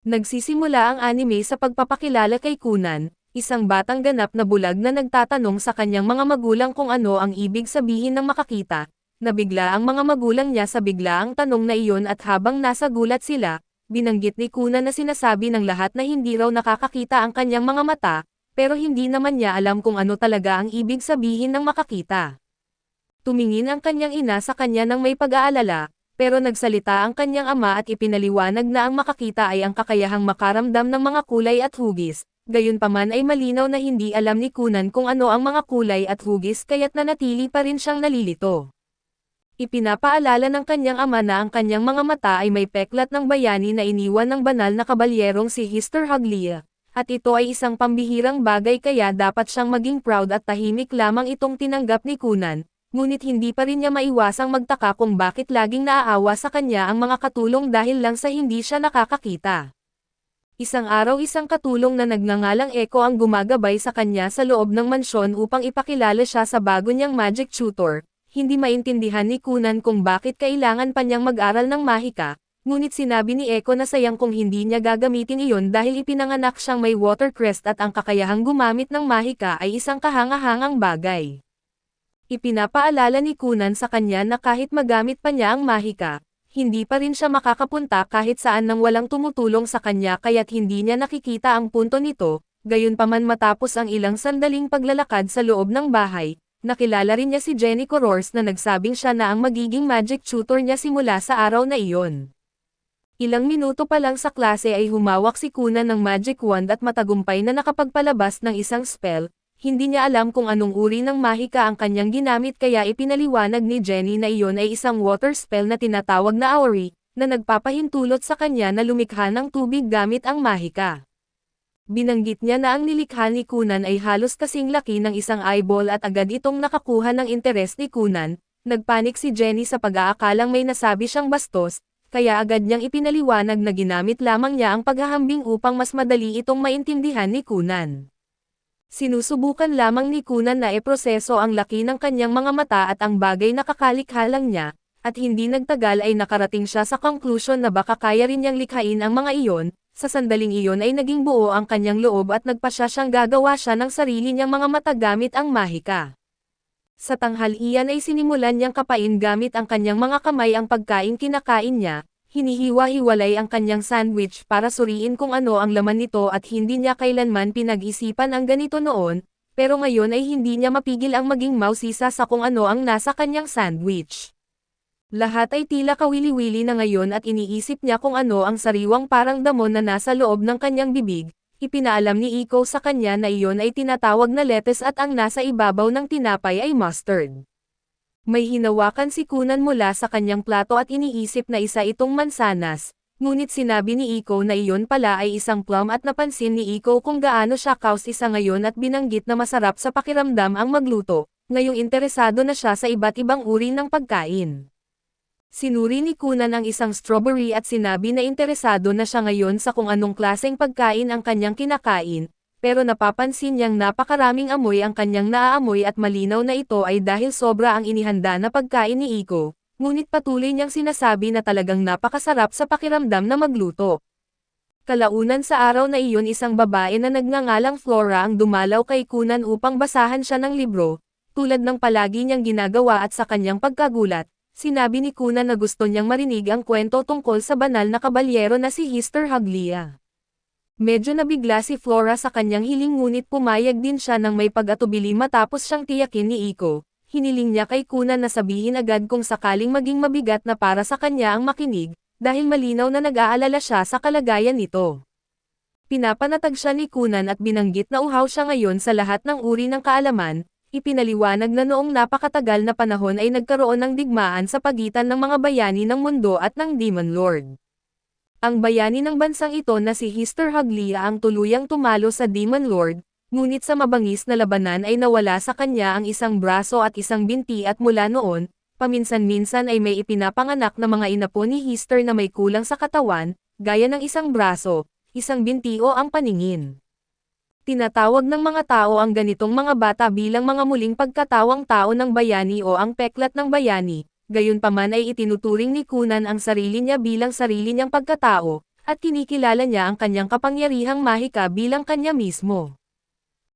Nagsisimula ang anime sa pagpapakilala kay Kunan, isang batang ganap na bulag na nagtatanong sa kanyang mga magulang kung ano ang ibig sabihin ng makakita. Nabigla ang mga magulang niya sa biglaang tanong na iyon at habang nasa gulat sila, binanggit ni Kunan na sinasabi ng lahat na hindi raw nakakakita ang kanyang mga mata, pero hindi naman niya alam kung ano talaga ang ibig sabihin ng makakita. Tumingin ang kanyang ina sa kanya ng may pag-aalala, pero nagsalita ang kanyang ama at ipinaliwanag na ang makakita ay ang kakayahang makaramdam ng mga kulay at hugis, gayunpaman ay malinaw na hindi alam ni Kunan kung ano ang mga kulay at hugis kaya't nanatili pa rin siyang nalilito. Ipinapaalala ng kanyang ama na ang kanyang mga mata ay may peklat ng bayani na iniwan ng banal na kabalyerong si Mr. Haglia, at ito ay isang pambihirang bagay kaya dapat siyang maging proud at tahimik lamang itong tinanggap ni Kunan. Ngunit hindi pa rin niya maiwasang magtaka kung bakit laging naaawa sa kanya ang mga katulong dahil lang sa hindi siya nakakakita. Isang araw isang katulong na nagngangalang Echo ang gumagabay sa kanya sa loob ng mansyon upang ipakilala siya sa bago niyang magic tutor. Hindi maintindihan ni Kunan kung bakit kailangan pa niyang mag-aral ng mahika, ngunit sinabi ni Echo na sayang kung hindi niya gagamitin iyon dahil ipinanganak siyang may water crest at ang kakayahang gumamit ng mahika ay isang kahangahangang bagay. Ipinapaalala ni Kunan sa kanya na kahit magamit pa niya ang mahika, hindi pa rin siya makakapunta kahit saan nang walang tumutulong sa kanya kaya't hindi niya nakikita ang punto nito. Gayunpaman matapos ang ilang sandaling paglalakad sa loob ng bahay, nakilala rin niya si Jenny Corors na nagsabing siya na ang magiging magic tutor niya simula sa araw na iyon. Ilang minuto pa lang sa klase ay humawak si Kunan ng magic wand at matagumpay na nakapagpalabas ng isang spell. Hindi niya alam kung anong uri ng mahika ang kanyang ginamit kaya ipinaliwanag ni Jenny na iyon ay isang water spell na tinatawag na Auri, na nagpapahintulot sa kanya na lumikha ng tubig gamit ang mahika. Binanggit niya na ang nilikha ni Kunan ay halos kasing laki ng isang eyeball at agad itong nakakuha ng interes ni Kunan. Nagpanik si Jenny sa pag-aakalang may nasabi siyang bastos, kaya agad niyang ipinaliwanag na ginamit lamang niya ang paghahambing upang mas madali itong maintindihan ni Kunan. Sinusubukan lamang ni Kunan na iproseso ang laki ng kanyang mga mata at ang bagay na kakalikha lang niya, at hindi nagtagal ay nakarating siya sa conclusion na baka kaya rin niyang likhain ang mga iyon. Sa sandaling iyon ay naging buo ang kanyang loob at nagpasya siyang gagawa siya ng sarili niyang mga mata gamit ang mahika. Sa tanghalian ay sinimulan niyang kapain gamit ang kanyang mga kamay ang pagkain kinakain niya. Hinihiwa-hiwalay ang kanyang sandwich para suriin kung ano ang laman nito at hindi niya kailanman pinag-isipan ang ganito noon, pero ngayon ay hindi niya mapigil ang maging mausisa sa kung ano ang nasa kanyang sandwich. Lahat ay tila kawili-wili na ngayon at iniisip niya kung ano ang sariwang parang damo na nasa loob ng kanyang bibig. Ipinaalam ni Iko sa kanya na iyon ay tinatawag na lettuce at ang nasa ibabaw ng tinapay ay mustard. May hinawakan si Kunan mula sa kanyang plato at iniisip na isa itong mansanas, ngunit sinabi ni Iko na iyon pala ay isang plum at napansin ni Iko kung gaano siya kausisa ngayon at binanggit na masarap sa pakiramdam ang magluto, ngayong interesado na siya sa iba't ibang uri ng pagkain. Sinuri ni Kunan ang isang strawberry at sinabi na interesado na siya ngayon sa kung anong klaseng pagkain ang kanyang kinakain. Pero napapansin niyang napakaraming amoy ang kanyang naaamoy at malinaw na ito ay dahil sobra ang inihanda na pagkain ni Iko, ngunit patuloy niyang sinasabi na talagang napakasarap sa pakiramdam na magluto. Kalaunan sa araw na iyon isang babae na nagngangalang Flora ang dumalaw kay Kunan upang basahan siya ng libro, tulad ng palagi niyang ginagawa at sa kanyang pagkagulat, sinabi ni Kunan na gusto niyang marinig ang kwento tungkol sa banal na kabalyero na si Mr. Haglia. Medyo nabigla si Flora sa kanyang hiling ngunit pumayag din siya ng may pag-atubili matapos siyang tiyakin ni Iko. Hiniling niya kay Kunan na sabihin agad kung sakaling maging mabigat na para sa kanya ang makinig, dahil malinaw na nag-aalala siya sa kalagayan nito. Pinapanatag siya ni Kunan at binanggit na uhaw siya ngayon sa lahat ng uri ng kaalaman. Ipinaliwanag na noong napakatagal na panahon ay nagkaroon ng digmaan sa pagitan ng mga bayani ng mundo at ng Demon Lord. Ang bayani ng bansang ito na si Mr. Haglia ang tuluyang tumalo sa Demon Lord, ngunit sa mabangis na labanan ay nawala sa kanya ang isang braso at isang binti at mula noon, paminsan-minsan ay may ipinapanganak na mga inapo ni Mr. na may kulang sa katawan, gaya ng isang braso, isang binti o ang paningin. Tinatawag ng mga tao ang ganitong mga bata bilang mga muling pagkatawang tao ng bayani o ang peklat ng bayani. Gayunpaman ay itinuturing ni Kunan ang sarili niya bilang sarili niyang pagkatao, at kinikilala niya ang kanyang kapangyarihang mahika bilang kanya mismo.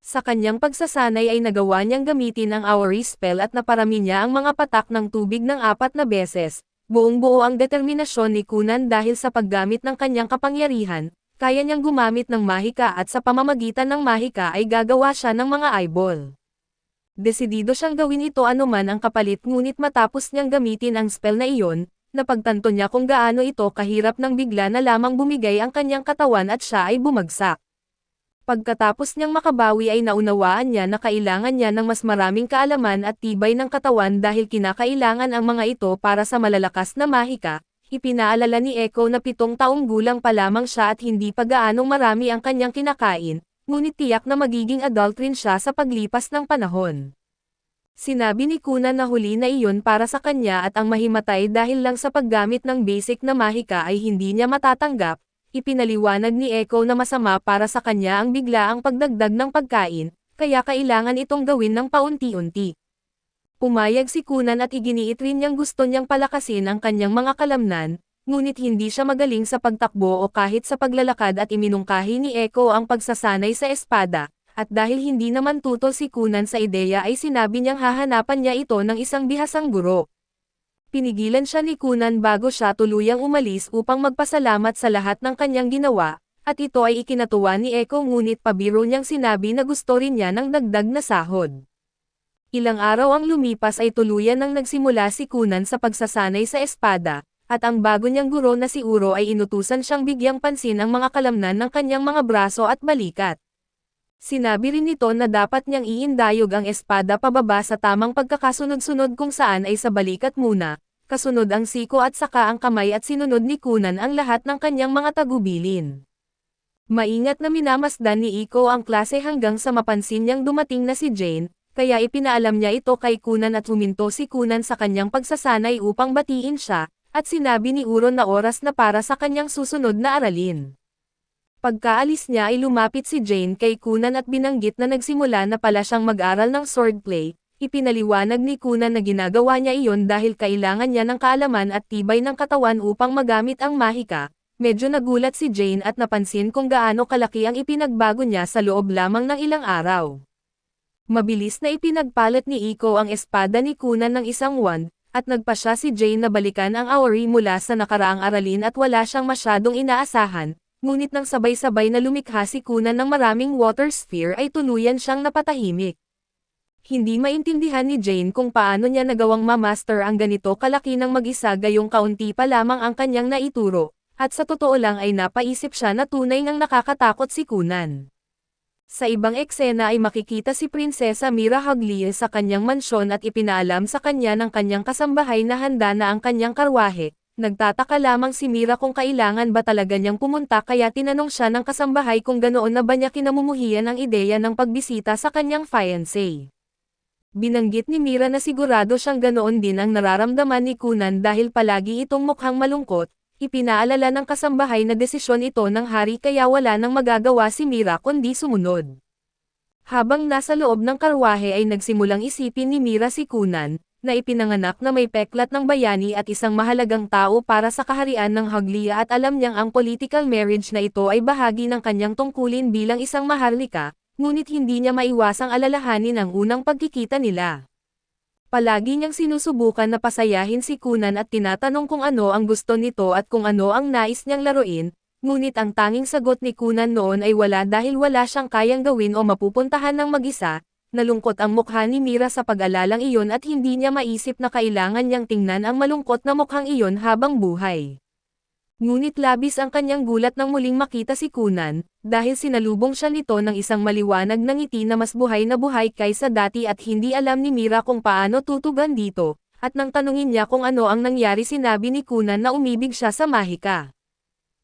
Sa kanyang pagsasanay ay nagawa niyang gamitin ang Auri spell at naparami niya ang mga patak ng tubig ng 4 na beses. Buong-buo ang determinasyon ni Kunan dahil sa paggamit ng kanyang kapangyarihan, kaya niyang gumamit ng mahika at sa pamamagitan ng mahika ay gagawa siya ng mga eyeball. Desidido siyang gawin ito anuman ang kapalit ngunit matapos niyang gamitin ang spell na iyon, napagtanto niya kung gaano ito kahirap nang bigla na lamang bumigay ang kanyang katawan at siya ay bumagsak. Pagkatapos niyang makabawi ay naunawaan niya na kailangan niya ng mas maraming kaalaman at tibay ng katawan dahil kinakailangan ang mga ito para sa malalakas na mahika. Ipinaalala ni Echo na 7 taong gulang pa lamang siya at hindi pa gaanong marami ang kanyang kinakain, ngunit tiyak na magiging adult rin siya sa paglipas ng panahon. Sinabi ni Kunan na huli na iyon para sa kanya at ang mahimatay dahil lang sa paggamit ng basic na mahika ay hindi niya matatanggap. Ipinaliwanag ni Echo na masama para sa kanya ang biglaang pagdagdag ng pagkain, kaya kailangan itong gawin ng paunti-unti. Pumayag si Kunan at iginiit rin niyang gusto niyang palakasin ang kanyang mga kalamnan, ngunit hindi siya magaling sa pagtakbo o kahit sa paglalakad at iminungkahi ni Echo ang pagsasanay sa espada. At dahil hindi naman tutol si Kunan sa ideya ay sinabi niyang hahanapan niya ito ng isang bihasang guro. Pinigilan siya ni Kunan bago siya tuluyang umalis upang magpasalamat sa lahat ng kanyang ginawa, at ito ay ikinatuwa ni Echo ngunit pabiro niyang sinabi na gusto rin niya ng dagdag na sahod. Ilang araw ang lumipas ay tuluyan nang nagsimula si Kunan sa pagsasanay sa espada, at ang bago niyang guro na si Uro ay inutusan siyang bigyang pansin ang mga kalamnan ng kanyang mga braso at balikat. Sinabi rin nito na dapat niyang iindayog ang espada pababa sa tamang pagkakasunod-sunod kung saan ay sa balikat muna, kasunod ang siko at saka ang kamay at sinunod ni Kunan ang lahat ng kanyang mga tagubilin. Maingat na minamasdan ni Iko ang klase hanggang sa mapansin niyang dumating na si Jane, kaya ipinaalam niya ito kay Kunan at huminto si Kunan sa kanyang pagsasanay upang batiin siya, at sinabi ni Uro na oras na para sa kanyang susunod na aralin. Pagkaalis niya ay lumapit si Jane kay Kunan at binanggit na nagsimula na pala siyang mag-aral ng swordplay. Ipinaliwanag ni Kunan na ginagawa niya iyon dahil kailangan niya ng kaalaman at tibay ng katawan upang magamit ang mahika. Medyo nagulat si Jane at napansin kung gaano kalaki ang ipinagbago niya sa loob lamang ng ilang araw. Mabilis na ipinagpalit ni Iko ang espada ni Kunan ng isang wand, at nagpasya si Jane na balikan ang Auri mula sa nakaraang aralin at wala siyang masyadong inaasahan. Ngunit nang sabay-sabay na lumikha si Kunan ng maraming water sphere ay tuluyan siyang napatahimik. Hindi maintindihan ni Jane kung paano niya nagawang ma-master ang ganito kalaki ng mag-isa gayong kaunti pa lamang ang kanyang naituro, at sa totoo lang ay napaisip siya na tunay ngang nakakatakot si Kunan. Sa ibang eksena ay makikita si Prinsesa Mira Haglia sa kanyang mansyon at ipinaalam sa kanya ng kanyang kasambahay na handa na ang kanyang karwahe. Nagtataka lamang si Mira kung kailangan ba talaga niyang pumunta kaya tinanong siya ng kasambahay kung ganoon na ba niya kinamumuhian ang ideya ng pagbisita sa kanyang fiancé. Binanggit ni Mira na sigurado siyang ganoon din ang nararamdaman ni Kunan dahil palagi itong mukhang malungkot. Ipinaalala ng kasambahay na desisyon ito ng hari kaya wala nang magagawa si Mira kundi sumunod. Habang nasa loob ng karwahe ay nagsimulang isipin ni Mira si Kunan, na ipinanganak na may peklat ng bayani at isang mahalagang tao para sa kaharian ng Haglia at alam niyang ang political marriage na ito ay bahagi ng kanyang tungkulin bilang isang maharlika, ngunit hindi niya maiwasang alalahanin ang unang pagkikita nila. Palagi niyang sinusubukan na pasayahin si Kunan at tinatanong kung ano ang gusto nito at kung ano ang nais niyang laruin, ngunit ang tanging sagot ni Kunan noon ay wala dahil wala siyang kayang gawin o mapupuntahan ng mag-isa. Nalungkot ang mukha ni Mira sa pag-alalang iyon at hindi niya maisip na kailangan niyang tingnan ang malungkot na mukhang iyon habang buhay. Ngunit labis ang kanyang gulat nang muling makita si Kunan, dahil sinalubong siya nito ng isang maliwanag na ngiti na mas buhay na buhay kaysa dati at hindi alam ni Mira kung paano tutugan dito, at nang tanungin niya kung ano ang nangyari sinabi ni Kunan na umibig siya sa mahika.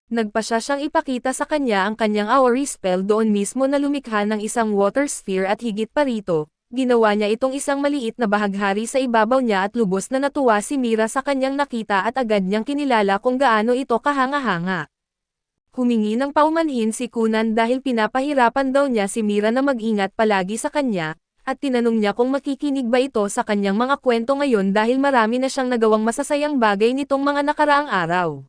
Nagpasya siyang ipakita sa kanya ang kanyang Auri spell doon mismo na lumikha ng isang water sphere at higit pa rito, ginawa niya itong isang maliit na bahaghari sa ibabaw niya at lubos na natuwa si Mira sa kanyang nakita at agad niyang kinilala kung gaano ito kahanga-hanga. Humingi ng paumanhin si Kunan dahil pinapahirapan daw niya si Mira na mag-ingat palagi sa kanya, at tinanong niya kung makikinig ba ito sa kanyang mga kwento ngayon dahil marami na siyang nagawang masasayang bagay nitong mga nakaraang araw.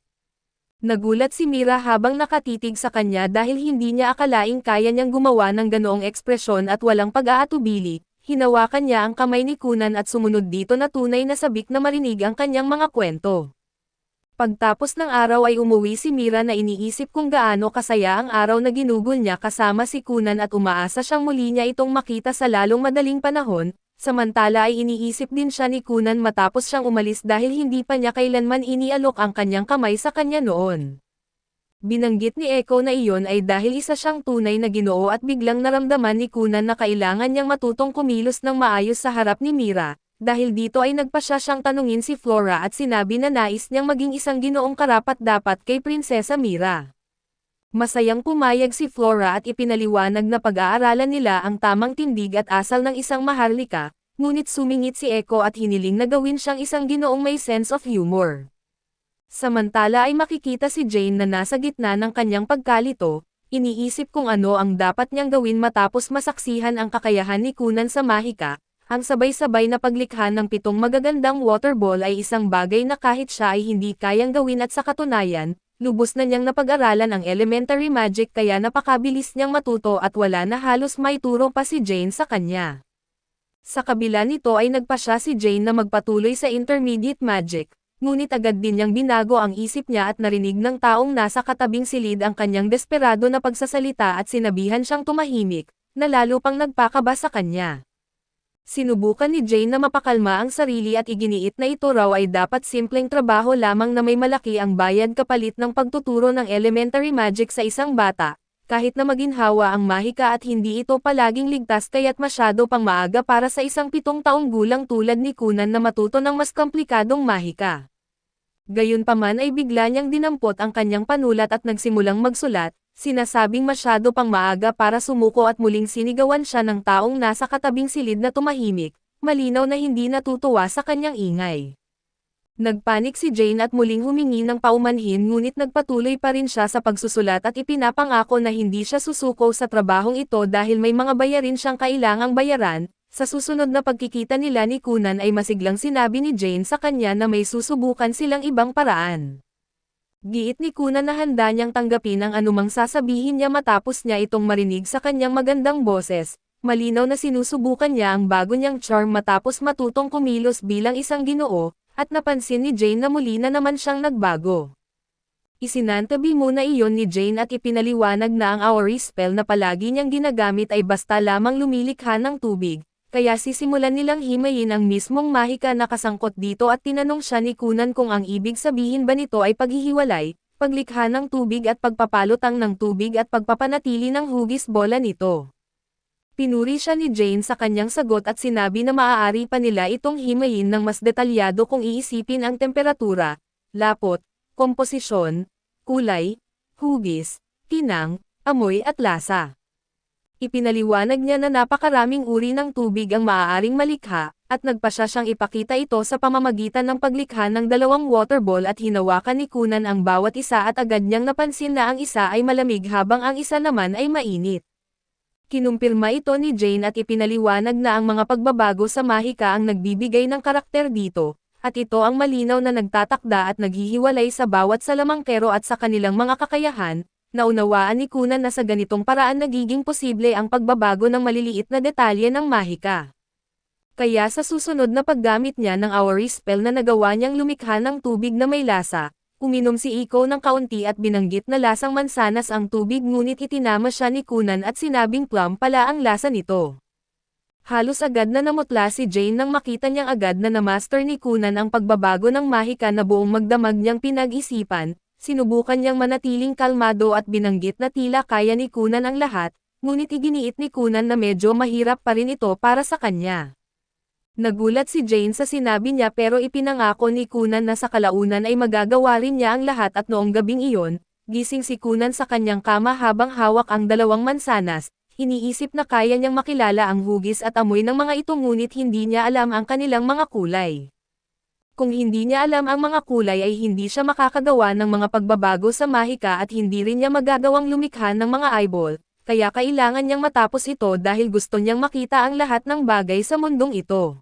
Nagulat si Mira habang nakatitig sa kanya dahil hindi niya akalaing kaya niyang gumawa ng ganoong ekspresyon at walang pag-aatubili. Hinawakan niya ang kamay ni Kunan at sumunod dito na tunay na sabik na marinig ang kanyang mga kwento. Pagtapos ng araw ay umuwi si Mira na iniisip kung gaano kasaya ang araw na ginugol niya kasama si Kunan at umaasa siyang muli niya itong makita sa lalong madaling panahon, samantala ay iniisip din siya ni Kunan matapos siyang umalis dahil hindi pa niya kailanman inialok ang kanyang kamay sa kanya noon. Binanggit ni Echo na iyon ay dahil isa siyang tunay na Ginoo at biglang naramdaman ni Kunan na kailangan niyang matutong kumilos ng maayos sa harap ni Mira. Dahil dito ay nagpasya siyang tanungin si Flora at sinabi na nais niyang maging isang ginoong karapat-dapat kay Prinsesa Mira. Masayang pumayag si Flora at ipinaliwanag na pag-aaralan nila ang tamang tindig at asal ng isang maharlika, ngunit sumingit si Echo at hiniling na gawin siyang isang ginoong may sense of humor. Samantala ay makikita si Jane na nasa gitna ng kanyang pagkalito, iniisip kung ano ang dapat niyang gawin matapos masaksihan ang kakayahan ni Kunan sa mahika. Ang sabay-sabay na paglikha ng 7 magagandang water ball ay isang bagay na kahit siya ay hindi kayang gawin at sa katunayan, lubos na niyang napag-aralan ang elementary magic kaya napakabilis niyang matuto at wala na halos maituro pa si Jane sa kanya. Sa kabila nito ay nagpasya si Jane na magpatuloy sa intermediate magic, ngunit agad din niyang binago ang isip niya at narinig ng taong nasa katabing silid ang kanyang desperado na pagsasalita at sinabihan siyang tumahimik, na lalo pang nagpakaba sa kanya. Sinubukan ni Jane na mapakalma ang sarili at iginiit na ito raw ay dapat simpleng trabaho lamang na may malaki ang bayad kapalit ng pagtuturo ng elementary magic sa isang bata, kahit na maginhawa ang mahika at hindi ito palaging ligtas kaya't masyado pang maaga para sa isang 7 taong gulang tulad ni Kunan na matuto ng mas komplikadong mahika. Gayunpaman ay bigla niyang dinampot ang kanyang panulat at nagsimulang magsulat, sinasabing masyado pang maaga para sumuko at muling sinigawan siya ng taong nasa katabing silid na tumahimik, malinaw na hindi natutuwa sa kanyang ingay. Nagpanik si Jane at muling humingi ng paumanhin ngunit nagpatuloy pa rin siya sa pagsusulat at ipinapangako na hindi siya susuko sa trabahong ito dahil may mga bayarin siyang kailangang bayaran. Sa susunod na pagkikita nila ni Kunan ay masiglang sinabi ni Jane sa kanya na may susubukan silang ibang paraan. Giit ni Kunan na handa niyang tanggapin ang anumang sasabihin niya matapos niya itong marinig sa kanyang magandang boses, malinaw na sinusubukan niya ang bago niyang charm matapos matutong kumilos bilang isang ginoo, at napansin ni Jane na muli na naman siyang nagbago. Isinantabi muna iyon ni Jane at ipinaliwanag na ang Auri spell na palagi niyang ginagamit ay basta lamang lumilikha ng tubig, kaya sisimulan nilang himayin ang mismong mahika na kasangkot dito at tinanong siya ni Kunan kung ang ibig sabihin ba nito ay paghihiwalay, paglikha ng tubig at pagpapalutang ng tubig at pagpapanatili ng hugis bola nito. Pinuri siya ni Jane sa kanyang sagot at sinabi na maaari pa nila itong himayin ng mas detalyado kung iisipin ang temperatura, lapot, komposisyon, kulay, hugis, tinang, amoy at lasa. Ipinaliwanag niya na napakaraming uri ng tubig ang maaaring malikha, at nagpasya siyang ipakita ito sa pamamagitan ng paglikha ng 2 water ball at hinawakan ni Kunan ang bawat isa at agad niyang napansin na ang isa ay malamig habang ang isa naman ay mainit. Kinumpirma ito ni Jane at ipinaliwanag na ang mga pagbabago sa mahika ang nagbibigay ng karakter dito, at ito ang malinaw na nagtatakda at naghihiwalay sa bawat salamangkero at sa kanilang mga kakayahan. Naunawaan ni Kunan na sa ganitong paraan nagiging posible ang pagbabago ng maliliit na detalye ng mahika. Kaya sa susunod na paggamit niya ng Auri spell na nagawa niyang lumikha ng tubig na may lasa, uminom si Echo ng kaunti at binanggit na lasang mansanas ang tubig ngunit itinama siya ni Kunan at sinabing plum pala ang lasa nito. Halos agad na namutla si Jane nang makita niyang agad na na-master ni Kunan ang pagbabago ng mahika na buong magdamag niyang pinag-isipan. Sinubukan niyang manatiling kalmado at binanggit na tila kaya ni Kunan ang lahat, ngunit iginiit ni Kunan na medyo mahirap pa rin ito para sa kanya. Nagulat si Jane sa sinabi niya pero ipinangako ni Kunan na sa kalaunan ay magagawa rin niya ang lahat at noong gabing iyon, gising si Kunan sa kanyang kama habang hawak ang 2 mansanas, iniisip na kaya niyang makilala ang hugis at amoy ng mga ito ngunit hindi niya alam ang kanilang mga kulay. Kung hindi niya alam ang mga kulay ay hindi siya makakagawa ng mga pagbabago sa mahika at hindi rin niya magagawang lumikha ng mga eyeball, kaya kailangan niyang matapos ito dahil gusto niyang makita ang lahat ng bagay sa mundong ito.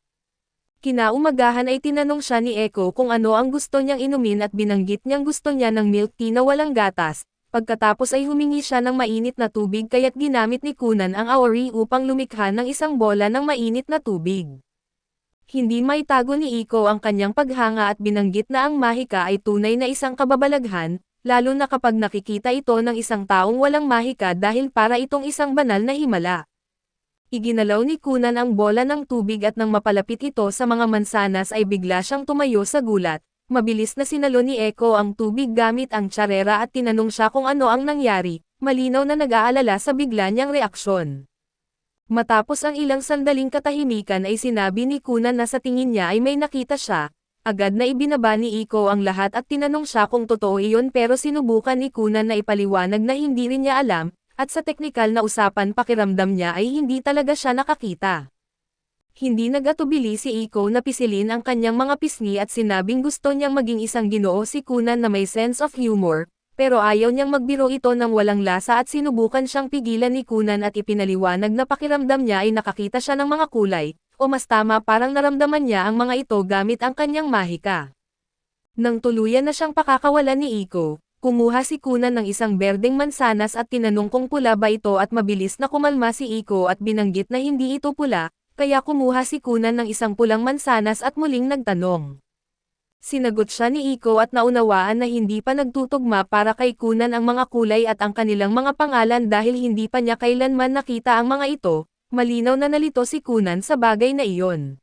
Kinaumagahan ay tinanong siya ni Echo kung ano ang gusto niyang inumin at binanggit niyang gusto niya ng milk tea na walang gatas. Pagkatapos ay humingi siya ng mainit na tubig kaya't ginamit ni Kunan ang Aori upang lumikha ng isang bola ng mainit na tubig. Hindi maitago ni Iko ang kanyang paghanga at binanggit na ang mahika ay tunay na isang kababalaghan, lalo na kapag nakikita ito ng isang taong walang mahika dahil para itong isang banal na himala. Iginalaw ni Kunan ang bola ng tubig at nang mapalapit ito sa mga mansanas ay bigla siyang tumayo sa gulat. Mabilis na sinalo ni Echo ang tubig gamit ang tsarera at tinanong siya kung ano ang nangyari, malinaw na nag-aalala sa bigla niyang reaksyon. Matapos ang ilang sandaling katahimikan ay sinabi ni Kunan na sa tingin niya ay may nakita siya. Agad na ibinaba ni Iko ang lahat at tinanong siya kung totoo iyon pero sinubukan ni Kunan na ipaliwanag na hindi rin niya alam. At sa teknikal na usapan pakiramdam niya ay hindi talaga siya nakakita. Hindi nag-atubili si Iko na pisilin ang kanyang mga pisngi at sinabing gusto niyang maging isang ginoo si Kunan na may sense of humor, pero ayaw niyang magbiro ito ng walang lasa at sinubukan siyang pigilan ni Kunan at ipinaliwanag na pakiramdam niya ay nakakita siya ng mga kulay, o mas tama parang naramdaman niya ang mga ito gamit ang kanyang mahika. Nang tuluyan na siyang pakakawalan ni Iko, kumuha si Kunan ng isang berdeng mansanas at tinanong kung pula ba ito at mabilis na kumalma si Iko at binanggit na hindi ito pula, kaya kumuha si Kunan ng isang pulang mansanas at muling nagtanong. Sinagot siya ni Iko at naunawaan na hindi pa nagtutugma para kay Kunan ang mga kulay at ang kanilang mga pangalan dahil hindi pa niya kailanman nakita ang mga ito, malinaw na nalito si Kunan sa bagay na iyon.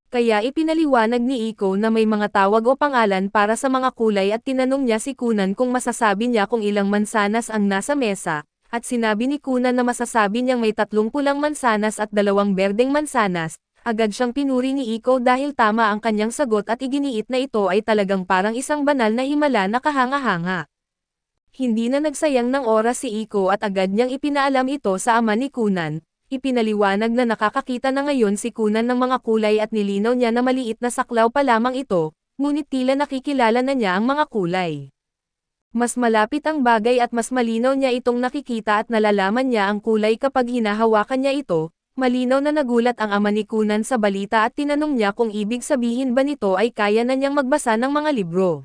Kaya ipinaliwanag ni Iko na may mga tawag o pangalan para sa mga kulay at tinanong niya si Kunan kung masasabi niya kung ilang mansanas ang nasa mesa, at sinabi ni Kunan na masasabi niyang may 3 pulang mansanas at 2 berdeng mansanas. Agad siyang pinuri ni Iko dahil tama ang kanyang sagot at iginiit na ito ay talagang parang isang banal na himala na kahanga-hanga. Hindi na nagsayang ng oras si Iko at agad niyang ipinaalam ito sa ama ni Kunan. Ipinaliwanag na nakakakita na ngayon si Kunan ng mga kulay at nilinaw niya na maliit na saklaw pa lamang ito, ngunit tila nakikilala na niya ang mga kulay. Mas malapit ang bagay at mas malinaw niya itong nakikita at nalalaman niya ang kulay kapag hinahawakan niya ito. Malinaw na nagulat ang ama ni Kunan sa balita at tinanong niya kung ibig sabihin ba nito ay kaya na niyang magbasa ng mga libro.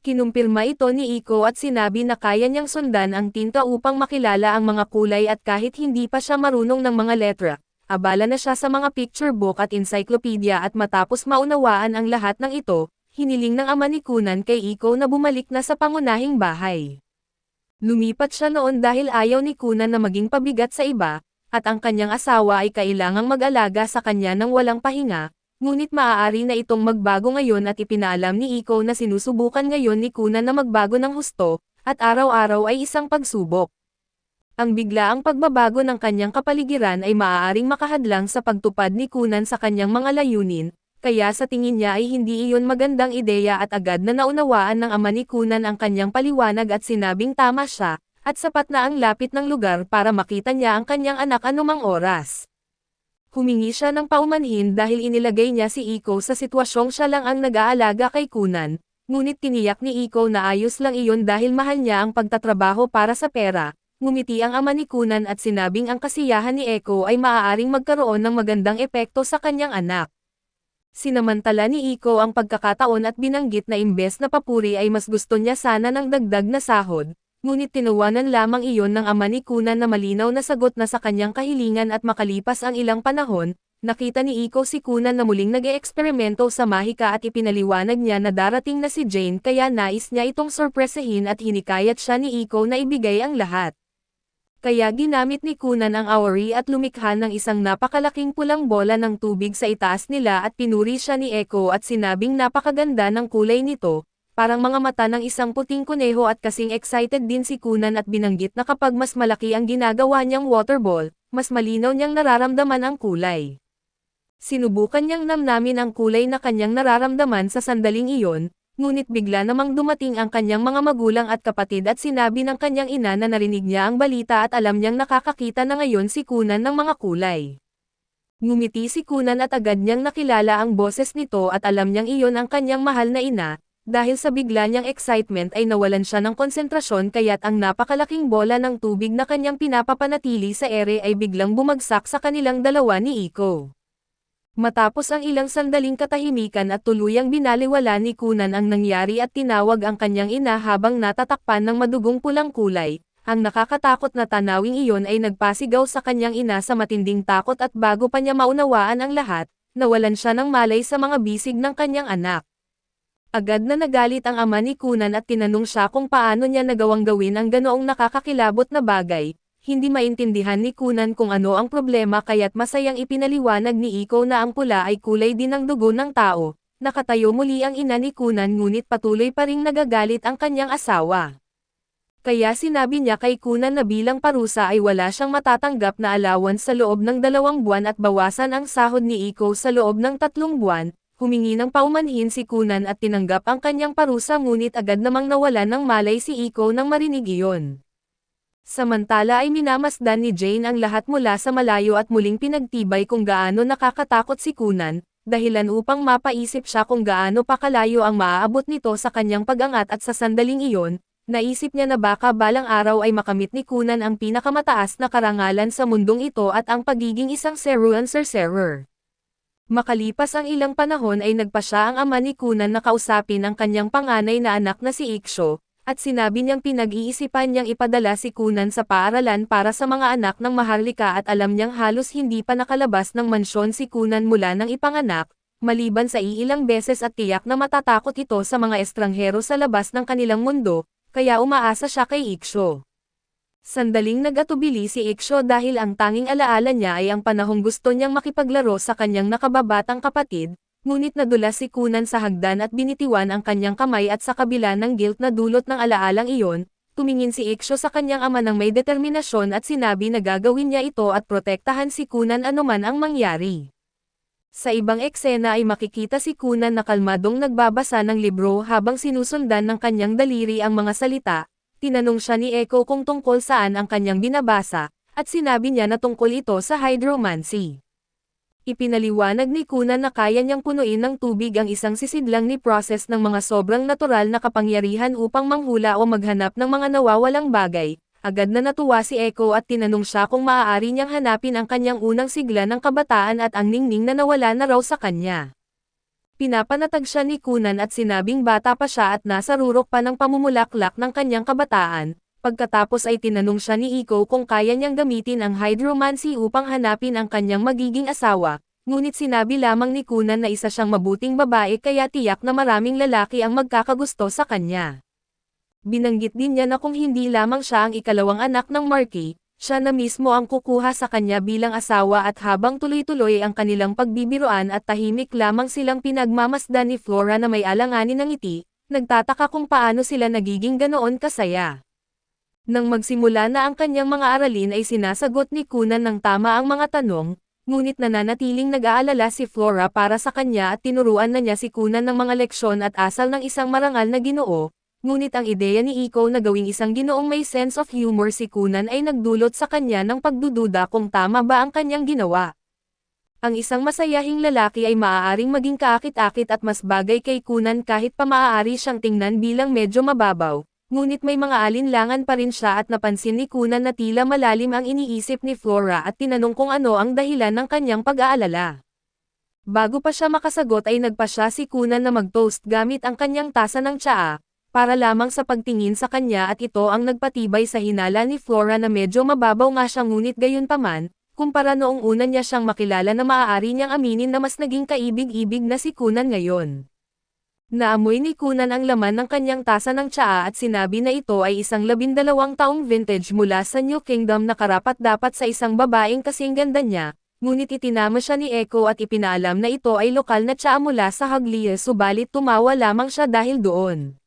Kinumpirma ito ni Iko at sinabi na kaya niyang sundan ang tinta upang makilala ang mga kulay at kahit hindi pa siya marunong ng mga letra, abala na siya sa mga picture book at encyclopedia at matapos maunawaan ang lahat ng ito, hiniling ng ama ni Kunan kay Iko na bumalik na sa pangunahing bahay. Lumipat siya noon dahil ayaw ni Kunan na maging pabigat sa iba, at ang kanyang asawa ay kailangang mag-alaga sa kanya ng walang pahinga. Ngunit maaari na itong magbago ngayon at ipinaalam ni Iko na sinusubukan ngayon ni Kunan na magbago ng husto, at araw-araw ay isang pagsubok. Ang biglaang pagbabago ng kanyang kapaligiran ay maaaring makahadlang sa pagtupad ni Kunan sa kanyang mga layunin, kaya sa tingin niya ay hindi iyon magandang ideya at agad na naunawaan ng ama ni Kunan ang kanyang paliwanag at sinabing tama siya, at sapat na ang lapit ng lugar para makita niya ang kanyang anak anumang oras. Humingi siya ng paumanhin dahil inilagay niya si Iko sa sitwasyong siya lang ang nag-aalaga kay Kunan, ngunit tiniyak ni Iko na ayos lang iyon dahil mahal niya ang pagtatrabaho para sa pera. Ngumiti ang ama ni Kunan at sinabing ang kasiyahan ni Iko ay maaaring magkaroon ng magandang epekto sa kanyang anak. Sinamantala ni Iko ang pagkakataon at binanggit na imbes na papuri ay mas gusto niya sana ng dagdag na sahod. Ngunit tinuwanan lamang iyon ng ama ni Kunan na malinaw na sagot na sa kanyang kahilingan at makalipas ang ilang panahon, nakita ni Iko si Kunan na muling nag-eeksperimento sa mahika at ipinaliwanag niya na darating na si Jane kaya nais niya itong sorpresahin at hinikayat siya ni Iko na ibigay ang lahat. Kaya ginamit ni Kunan ang Aori at lumikha ng isang napakalaking pulang bola ng tubig sa itaas nila at pinuri siya ni Iko at sinabing napakaganda ng kulay nito. Parang mga mata ng isang puting kuneho at kasing excited din si Kunan at binanggit na kapag mas malaki ang ginagawa niyang water ball, mas malinaw niyang nararamdaman ang kulay. Sinubukan niyang namnamin ang kulay na kanyang nararamdaman sa sandaling iyon, ngunit bigla namang dumating ang kanyang mga magulang at kapatid at sinabi ng kanyang ina na narinig niya ang balita at alam niyang nakakakita na ngayon si Kunan ng mga kulay. Ngumiti si Kunan at agad niyang nakilala ang boses nito at alam niyang iyon ang kanyang mahal na ina. Dahil sa bigla niyang excitement ay nawalan siya ng konsentrasyon kaya't ang napakalaking bola ng tubig na kanyang pinapapanatili sa ere ay biglang bumagsak sa kanilang dalawa ni Iko. Matapos ang ilang sandaling katahimikan at tuluyang binaliwala ni Kunan ang nangyari at tinawag ang kanyang ina habang natatakpan ng madugong pulang kulay, ang nakakatakot na tanawing iyon ay nagpasigaw sa kanyang ina sa matinding takot at bago pa niya maunawaan ang lahat, nawalan siya ng malay sa mga bisig ng kanyang anak. Agad na nagalit ang ama ni Kunan at tinanong siya kung paano niya nagawang gawin ang ganoong nakakakilabot na bagay. Hindi maintindihan ni Kunan kung ano ang problema kaya't masayang ipinaliwanag ni Iko na ang pula ay kulay din ng dugo ng tao. Nakatayo muli ang ina ni Kunan ngunit patuloy pa ring nagagalit ang kanyang asawa. Kaya sinabi niya kay Kunan na bilang parusa ay wala siyang matatanggap na allowance sa loob ng 2 buwan at bawasan ang sahod ni Iko sa loob ng 3 buwan. Humingi ng paumanhin si Kunan at tinanggap ang kanyang parusa ngunit agad namang nawalan ng malay si Iko nang marinig iyon. Samantala ay minamasdan ni Jane ang lahat mula sa malayo at muling pinagtibay kung gaano nakakatakot si Kunan, dahilan upang mapaisip siya kung gaano pa kalayo ang maaabot nito sa kanyang pag-angat at sa sandaling iyon, naisip niya na baka balang araw ay makamit ni Kunan ang pinakamataas na karangalan sa mundong ito at ang pagiging isang Seruan Sorcerer. Makalipas ang ilang panahon ay nagpa siya ang ama ni Kunan na kausapin ang kanyang panganay na anak na si Iksho, at sinabi niyang pinag-iisipan niyang ipadala si Kunan sa paaralan para sa mga anak ng maharlika at alam niyang halos hindi pa nakalabas ng mansyon si Kunan mula ng ipanganak, maliban sa iilang beses at tiyak na matatakot ito sa mga estranghero sa labas ng kanilang mundo, kaya umaasa siya kay Iksho. Sandaling nag-atubili si Iksho dahil ang tanging alaala niya ay ang panahong gusto niyang makipaglaro sa kanyang nakababatang kapatid, ngunit nadulas si Kunan sa hagdan at binitiwan ang kanyang kamay at sa kabila ng guilt na dulot ng alaalang iyon, tumingin si Iksho sa kanyang ama ng may determinasyon at sinabi na gagawin niya ito at protektahan si Kunan anuman ang mangyari. Sa ibang eksena ay makikita si Kunan na kalmadong nagbabasa ng libro habang sinusundan ng kanyang daliri ang mga salita. Tinanong siya ni Echo kung tungkol saan ang kanyang binabasa, at sinabi niya na tungkol ito sa hydromancy. Ipinaliwanag ni Kunan na kaya niyang punuin ng tubig ang isang sisidlang ni process ng mga sobrang natural na kapangyarihan upang manghula o maghanap ng mga nawawalang bagay. Agad na natuwa si Echo at tinanong siya kung maaari niyang hanapin ang kanyang unang sigla ng kabataan at ang ningning na nawala na raw sa kanya. Pinapanatag siya ni Kunan at sinabing bata pa siya at nasa rurok pa ng pamumulaklak ng kanyang kabataan. Pagkatapos ay tinanong siya ni Iko kung kaya niyang gamitin ang hydromancy upang hanapin ang kanyang magiging asawa, ngunit sinabi lamang ni Kunan na isa siyang mabuting babae kaya tiyak na maraming lalaki ang magkakagusto sa kanya. Binanggit din niya na kung hindi lamang siya ang ikalawang anak ng Marquis, siya na mismo ang kukuha sa kanya bilang asawa at habang tuloy-tuloy ang kanilang pagbibiroan at tahimik lamang silang pinagmamasdan ni Flora na may alanganin ng ngiti, nagtataka kung paano sila nagiging ganoon kasaya. Nang magsimula na ang kanyang mga aralin ay sinasagot ni Kunan ng tama ang mga tanong, ngunit nananatiling nag-aalala si Flora para sa kanya at tinuruan na niya si Kunan ng mga leksyon at asal ng isang marangal na ginoo, ngunit ang ideya ni Iko na gawing isang ginoong may sense of humor si Kunan ay nagdulot sa kanya ng pagdududa kung tama ba ang kanyang ginawa. Ang isang masayahing lalaki ay maaaring maging kaakit-akit at mas bagay kay Kunan kahit pa maaari siyang tingnan bilang medyo mababaw. Ngunit may mga alinlangan pa rin siya at napansin ni Kunan na tila malalim ang iniisip ni Flora at tinanong kung ano ang dahilan ng kanyang pag-aalala. Bago pa siya makasagot ay nagpa siya si Kunan na mag-toast gamit ang kanyang tasa ng tsaa, para lamang sa pagtingin sa kanya at ito ang nagpatibay sa hinala ni Flora na medyo mababaw nga siya ngunit gayunpaman, kumpara noong una niya siyang makilala na maaari niyang aminin na mas naging kaibig-ibig na si Kunan ngayon. Naamoy ni Kunan ang laman ng kanyang tasa ng tsaa at sinabi na ito ay isang 12 taong vintage mula sa New Kingdom na karapat-dapat sa isang babaeng kasing ganda niya, ngunit itinama siya ni Echo at ipinaalam na ito ay lokal na tsaa mula sa Haglia subalit tumawa lamang siya dahil doon.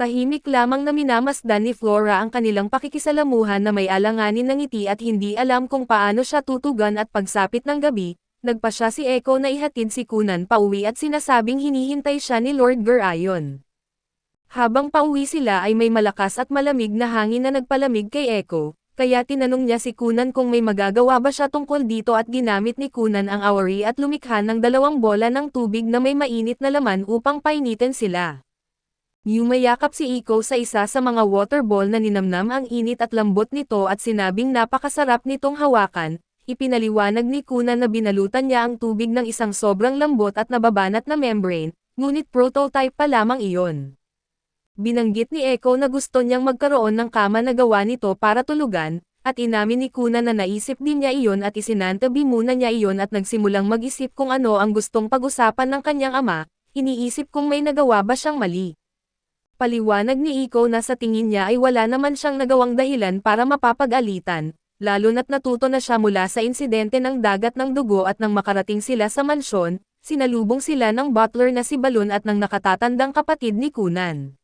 Tahimik lamang na minamasdan ni Flora ang kanilang pakikisalamuhan na may alanganin ng ngiti at hindi alam kung paano siya tutugan at pagsapit ng gabi. Nagpa siya si Echo na ihatid si Kunan pauwi at sinasabing hinihintay siya ni Lord Gerayon. Habang pauwi sila ay may malakas at malamig na hangin na nagpalamig kay Echo, kaya tinanong niya si Kunan kung may magagawa ba siya tungkol dito at ginamit ni Kunan ang awari at lumikha ng 2 bola ng tubig na may mainit na laman upang painitin sila. Yumayakap si Echo sa isa sa mga water ball na ninamnam ang init at lambot nito at sinabing napakasarap nitong hawakan. ipinaliwanag ni Kunan na binalutan niya ang tubig ng isang sobrang lambot at nababanat na membrane, ngunit prototype pa lamang iyon. Binanggit ni Echo na gusto niyang magkaroon ng kama na gawa nito para tulugan, at inamin ni Kunan na naisip din niya iyon at isinantabi muna niya iyon at nagsimulang mag-isip kung ano ang gustong pag-usapan ng kanyang ama, iniisip kung may nagawa ba siyang mali. Paliwanag ni Echo na sa tingin niya ay wala naman siyang nagawang dahilan para mapapag-alitan, lalo na't natuto na siya mula sa insidente ng dagat ng dugo at nang makarating sila sa mansyon, sinalubong sila ng butler na si Balon at ng nakatatandang kapatid ni Kunan.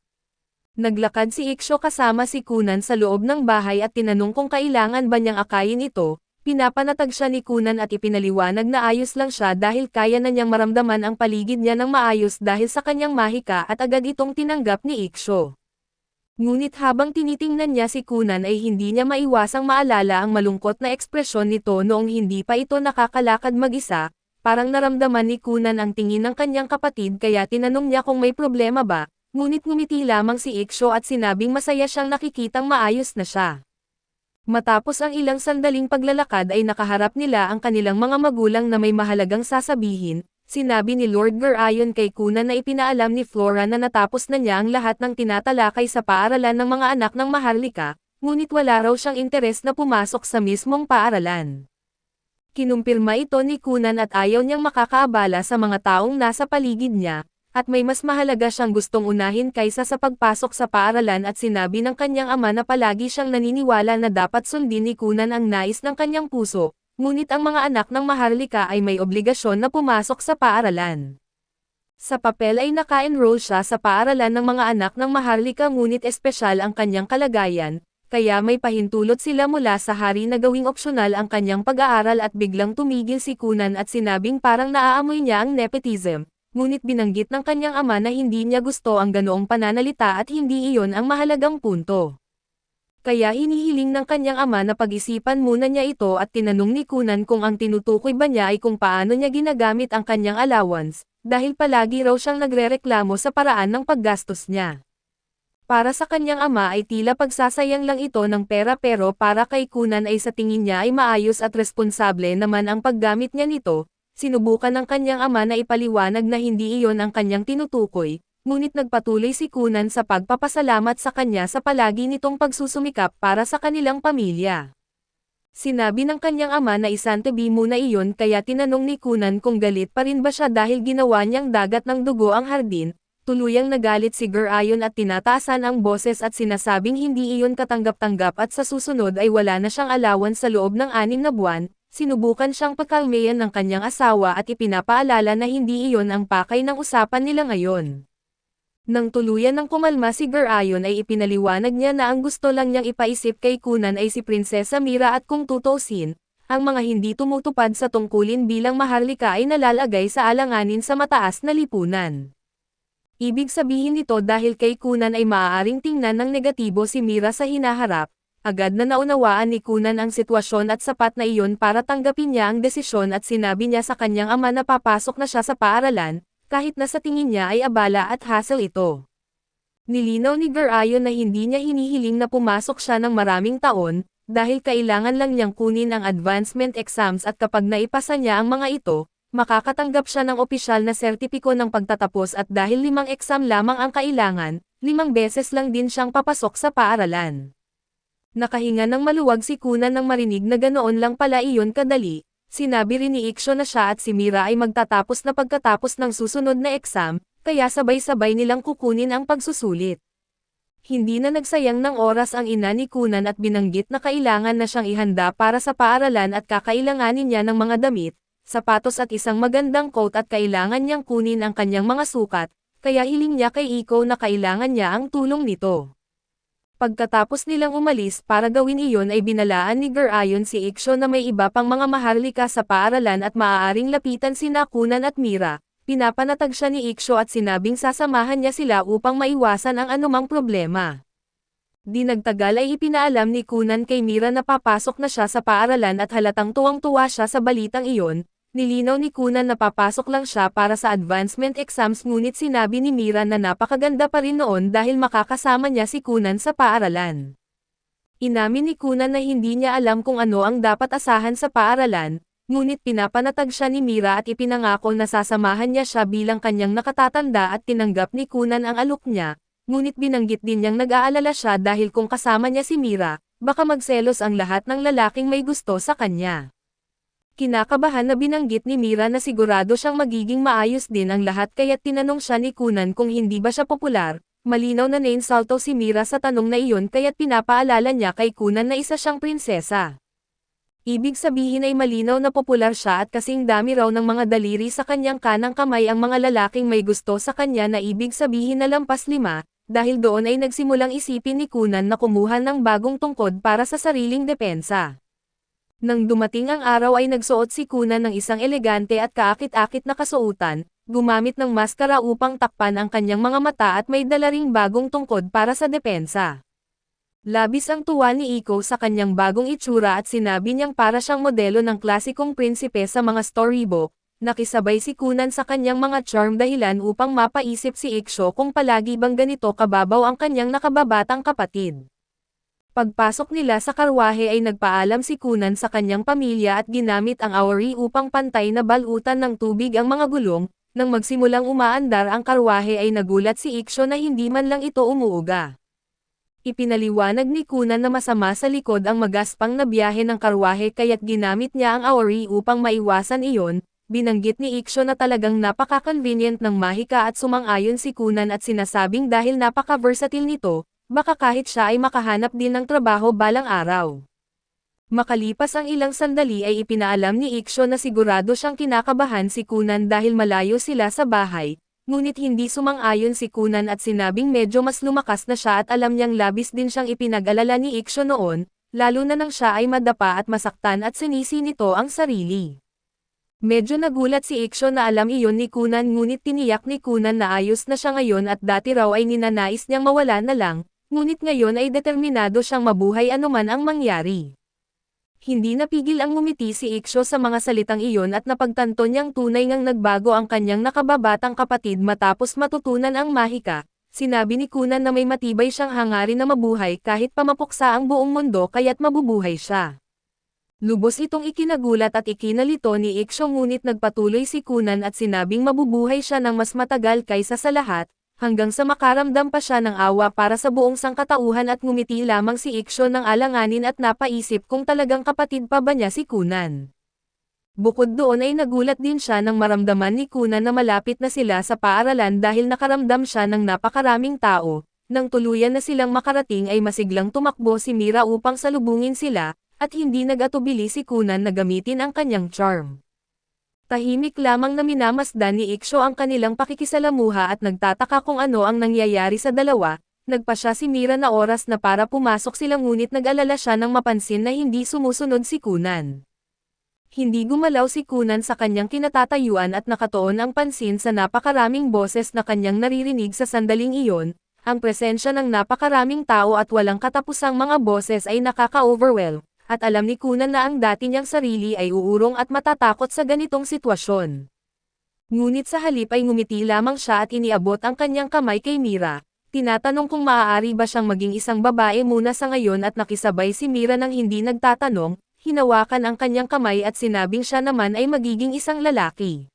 Naglakad si Iksho kasama si Kunan sa loob ng bahay at tinanong kung kailangan ba niyang akayin ito, pinapanatag siya ni Kunan at ipinaliwanag na ayos lang siya dahil kaya na niyang maramdaman ang paligid niya ng maayos dahil sa kanyang mahika at agad itong tinanggap ni Iksho. Ngunit habang tinitingnan niya si Kunan ay hindi niya maiwasang maalala ang malungkot na ekspresyon nito noong hindi pa ito nakakalakad mag-isa, parang naramdaman ni Kunan ang tingin ng kanyang kapatid kaya tinanong niya kung may problema ba. Ngunit ngumiti lamang si Iksho at sinabing masaya siyang nakikitang maayos na siya. Matapos ang ilang sandaling paglalakad ay nakaharap nila ang kanilang mga magulang na may mahalagang sasabihin, sinabi ni Lord Garayon kay Kunan na ipinaalam ni Flora na natapos na niya ang lahat ng tinatalakay sa paaralan ng mga anak ng Maharlika, ngunit wala raw siyang interes na pumasok sa mismong paaralan. Kinumpirma ito ni Kunan at ayaw niyang makakaabala sa mga taong nasa paligid niya, at may mas mahalaga siyang gustong unahin kaysa sa pagpasok sa paaralan at sinabi ng kanyang ama na palagi siyang naniniwala na dapat sundin ni Kunan ang nais ng kanyang puso, ngunit ang mga anak ng Maharlika ay may obligasyon na pumasok sa paaralan. Sa papel ay naka-enroll siya sa paaralan ng mga anak ng Maharlika ngunit espesyal ang kanyang kalagayan, kaya may pahintulot sila mula sa hari na gawing opsyonal ang kanyang pag-aaral at biglang tumigil si Kunan at sinabing parang naaamoy niya ang nepotism. Ngunit binanggit ng kanyang ama na hindi niya gusto ang ganoong pananalita at hindi iyon ang mahalagang punto. Kaya hinihiling ng kanyang ama na pag-isipan muna niya ito at tinanong ni Kunan kung ang tinutukoy ba niya ay kung paano niya ginagamit ang kanyang allowance, dahil palagi raw siyang nagrereklamo sa paraan ng paggastos niya. Para sa kanyang ama ay tila pagsasayang lang ito ng pera pero para kay Kunan ay sa tingin niya ay maayos at responsable naman ang paggamit niya nito. Sinubukan ng kanyang ama na ipaliwanag na hindi iyon ang kanyang tinutukoy, ngunit nagpatuloy si Kunan sa pagpapasalamat sa kanya sa palagi nitong pagsusumikap para sa kanilang pamilya. Sinabi ng kanyang ama na isantabi muna iyon kaya tinanong ni Kunan kung galit pa rin ba siya dahil ginawa niyang dagat ng dugo ang hardin, tuluyang nagalit si Garayon at tinataasan ang boses at sinasabing hindi iyon katanggap-tanggap at sa susunod ay wala na siyang allowance sa loob ng 6 na buwan. Sinubukan siyang pagkalmayan ng kanyang asawa at ipinapaalala na hindi iyon ang pakay ng usapan nila ngayon. Nang tuluyan ng kumalma si Garayon ay ipinaliwanag niya na ang gusto lang niyang ipaisip kay Kunan ay si Prinsesa Mira at kung tutuusin, ang mga hindi tumutupad sa tungkulin bilang Maharlika ay nalalagay sa alanganin sa mataas na lipunan. Ibig sabihin nito dahil kay Kunan ay maaaring tingnan ng negatibo si Mira sa hinaharap. Agad na naunawaan ni Kunan ang sitwasyon at sapat na iyon para tanggapin niya ang desisyon at sinabi niya sa kanyang ama na papasok na siya sa paaralan, kahit na sa tingin niya ay abala at hassle ito. Nilinaw ni Garayon na hindi niya hinihiling na pumasok siya ng maraming taon, dahil kailangan lang niyang kunin ang advancement exams at kapag naipasa niya ang mga ito, makakatanggap siya ng opisyal na sertipiko ng pagtatapos at dahil 5 exam lamang ang kailangan, 5 beses lang din siyang papasok sa paaralan. Nakahinga ng maluwag si Kunan nang marinig na ganoon lang pala iyon kadali, sinabi rin ni Iksho na siya at si Mira ay magtatapos na pagkatapos ng susunod na exam, kaya sabay-sabay nilang kukunin ang pagsusulit. Hindi na nagsayang ng oras ang ina ni Kunan at binanggit na kailangan na siyang ihanda para sa paaralan at kakailanganin niya ng mga damit, sapatos at isang magandang coat at kailangan niyang kunin ang kanyang mga sukat, kaya hiling niya kay Echo na kailangan niya ang tulong nito. Pagkatapos nilang umalis para gawin iyon ay binalaan ni Garayon si Iksho na may iba pang mga Maharlika sa paaralan at maaaring lapitan sina Kunan at Mira. Pinapanatag siya ni Iksho at sinabing sasamahan niya sila upang maiwasan ang anumang problema. Di nagtagal ay ipinaalam ni Kunan kay Mira na papasok na siya sa paaralan at halatang tuwang-tuwa siya sa balitang iyon. Nilinaw ni Kunan na papasok lang siya para sa advancement exams ngunit sinabi ni Mira na napakaganda pa rin noon dahil makakasama niya si Kunan sa paaralan. Inamin ni Kunan na hindi niya alam kung ano ang dapat asahan sa paaralan, ngunit pinapanatag siya ni Mira at ipinangako na sasamahan niya siya bilang kanyang nakatatanda at tinanggap ni Kunan ang alok niya, ngunit binanggit din niyang nag-aalala siya dahil kung kasama niya si Mira, baka magselos ang lahat ng lalaking may gusto sa kanya. Kinakabahan na binanggit ni Mira na sigurado siyang magiging maayos din ang lahat kaya't tinanong siya ni Kunan kung hindi ba siya popular. Malinaw na nainsulto si Mira sa tanong na iyon kaya't pinapaalala niya kay Kunan na isa siyang prinsesa. Ibig sabihin ay malinaw na popular siya at kasing dami raw ng mga daliri sa kanyang kanang kamay ang mga lalaking may gusto sa kanya na ibig sabihin na lampas 5, dahil doon ay nagsimulang isipin ni Kunan na kumuha ng bagong tungkod para sa sariling depensa. Nang dumating ang araw ay nagsuot si Kunan ng isang elegante at kaakit-akit na kasuotan, gumamit ng maskara upang takpan ang kanyang mga mata at may dala ring bagong tungkod para sa depensa. Labis ang tuwa ni Iko sa kanyang bagong itsura at sinabi niyang para siyang modelo ng klasikong prinsipe sa mga storybook. Nakisabay si Kunan sa kanyang mga charm dahilan upang mapaisip si Iksho kung palagi bang ganito kababaw ang kanyang nakababatang kapatid. Pagpasok nila sa karwahe ay nagpaalam si Kunan sa kanyang pamilya at ginamit ang awari upang pantay na balutan ng tubig ang mga gulong. Nang magsimulang umaandar ang karwahe ay nagulat si Iksho na hindi man lang ito umuuga. Ipinaliwanag ni Kunan na masama sa likod ang magaspang na biyahe ng karwahe kaya't ginamit niya ang awari upang maiwasan iyon. Binanggit ni Iksho na talagang napaka-convenient ng mahika at sumang-ayon si Kunan at sinasabing dahil napaka-versatile nito, baka kahit siya ay makahanap din ng trabaho balang araw. Makalipas ang ilang sandali ay ipinaalam ni Iksho na sigurado siyang kinakabahan si Kunan dahil malayo sila sa bahay, ngunit hindi sumang-ayon si Kunan at sinabing medyo mas lumakas na siya at alam niyang labis din siyang ipinag-alala ni Iksho noon, lalo na nang siya ay madapa at masaktan at sinisi nito ang sarili. Medyo nagulat si Iksho na alam iyon ni Kunan ngunit tiniyak ni Kunan na ayos na siya ngayon at dati raw ay ninanais niyang mawala na lang, ngunit ngayon ay determinado siyang mabuhay anuman ang mangyari. Hindi napigil ang ngumiti si Iksho sa mga salitang iyon at napagtanto niyang tunay ngang nagbago ang kanyang nakababatang kapatid matapos matutunan ang mahika. Sinabi ni Kunan na may matibay siyang hangarin na mabuhay kahit pamapuksa ang buong mundo kaya't mabubuhay siya. Lubos itong ikinagulat at ikinalito ni Iksho ngunit nagpatuloy si Kunan at sinabing mabubuhay siya ng mas matagal kaysa sa lahat, hanggang sa makaramdam pa siya ng awa para sa buong sangkatauhan at ngumiti lamang si Iksho ng alanganin at napaisip kung talagang kapatid pa ba niya si Kunan. Bukod doon ay nagulat din siya nang maramdaman ni Kunan na malapit na sila sa paaralan dahil nakaramdam siya ng napakaraming tao. Nang tuluyan na silang makarating ay masiglang tumakbo si Mira upang salubungin sila, at hindi nag-atubili si Kunan na gamitin ang kanyang charm. Tahimik lamang na minamasdan ni Iksho ang kanilang pakikisalamuha at nagtataka kung ano ang nangyayari sa dalawa. Nagpa siya si Mira na oras na para pumasok sila ngunit nag-alala siya nang mapansin na hindi sumusunod si Kunan. Hindi gumalaw si Kunan sa kanyang kinatatayuan at nakatuon ang pansin sa napakaraming boses na kanyang naririnig sa sandaling iyon. Ang presensya ng napakaraming tao at walang katapusang mga boses ay nakaka-overwhelm. At alam ni Kunan na ang dati niyang sarili ay uurong at matatakot sa ganitong sitwasyon. Ngunit sa halip ay ngumiti lamang siya at iniabot ang kanyang kamay kay Mira. Tinatanong kung maaari ba siyang maging isang babae muna sa ngayon at nakisabay si Mira nang hindi nagtatanong, hinawakan ang kanyang kamay at sinabing siya naman ay magiging isang lalaki.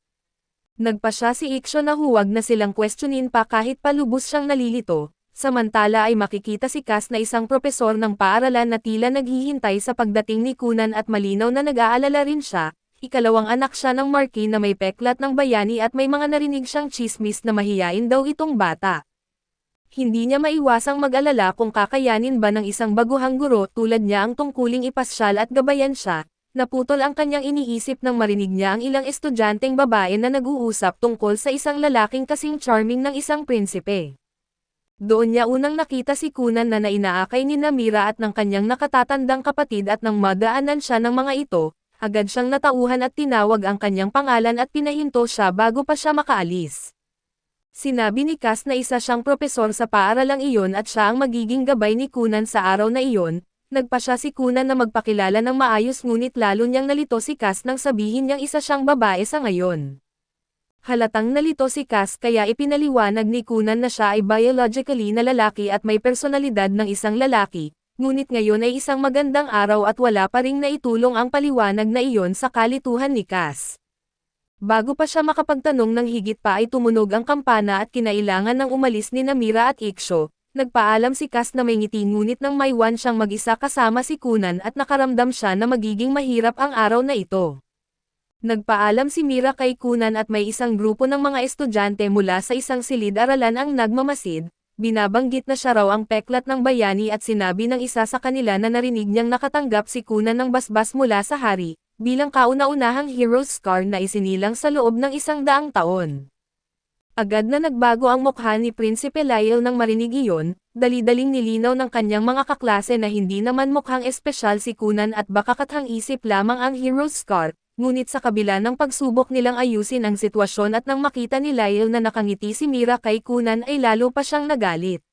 Nagpa siya si Iksho na huwag na silang questionin pa kahit palubos siyang nalilito. Samantala ay makikita si Cass na isang propesor ng paaralan na tila naghihintay sa pagdating ni Kunan at malinaw na nag-aalala rin siya. Ikalawang anak siya ng Marquis na may peklat ng bayani at may mga narinig siyang chismis na mahiyain daw itong bata. Hindi niya maiwasang mag-alala kung kakayanin ba ng isang baguhang guro tulad niya ang tungkuling ipasyal at gabayan siya. Naputol ang kanyang iniisip nang marinig niya ang ilang estudyanteng babae na nag-uusap tungkol sa isang lalaking kasing charming ng isang prinsipe. Doon niya unang nakita si Kunan na inaakay ni Mira at ng kanyang nakatatandang kapatid at nang madaanan siya ng mga ito, agad siyang natauhan at tinawag ang kanyang pangalan at pinahinto siya bago pa siya makaalis. Sinabi ni Cass na isa siyang propesor sa paaralang iyon at siya ang magiging gabay ni Kunan sa araw na iyon. Nagpa siya si Kunan na magpakilala ng maayos ngunit lalo niyang nalito si Cass nang sabihin niyang isa siyang babae sa ngayon. Halatang nalito si Cass kaya ipinaliwanag ni Kunan na siya ay biologically na lalaki at may personalidad ng isang lalaki, ngunit ngayon ay isang magandang araw at wala pa ring naitulong ang paliwanag na iyon sa kalituhan ni Cass. Bago pa siya makapagtanong ng higit pa ay tumunog ang kampana at kinailangan ng umalis ni Namira at Iksho. Nagpaalam si Cass na may ngiti ngunit nang maiwan siyang mag-isa kasama si Kunan at nakaramdam siya na magiging mahirap ang araw na ito. Nagpaalam si Mira kay Kunan at may isang grupo ng mga estudyante mula sa isang silid-aralan ang nagmamasid. Binabanggit na siya raw ang peklat ng bayani at sinabi ng isa sa kanila na narinig niyang nakatanggap si Kunan ng basbas mula sa hari, bilang kauna-unahang hero's scar na isinilang sa loob ng 100 taon. Agad na nagbago ang mukha ni Prinsipe Lyle nang marinig iyon, dali-daling nilinaw ng kanyang mga kaklase na hindi naman mukhang espesyal si Kunan at baka kathang-isip lamang ang hero's scar. Ngunit sa kabila ng pagsubok nilang ayusin ang sitwasyon at nang makita ni Lyle na nakangiti si Mira kay Kunan ay lalo pa siyang nagalit.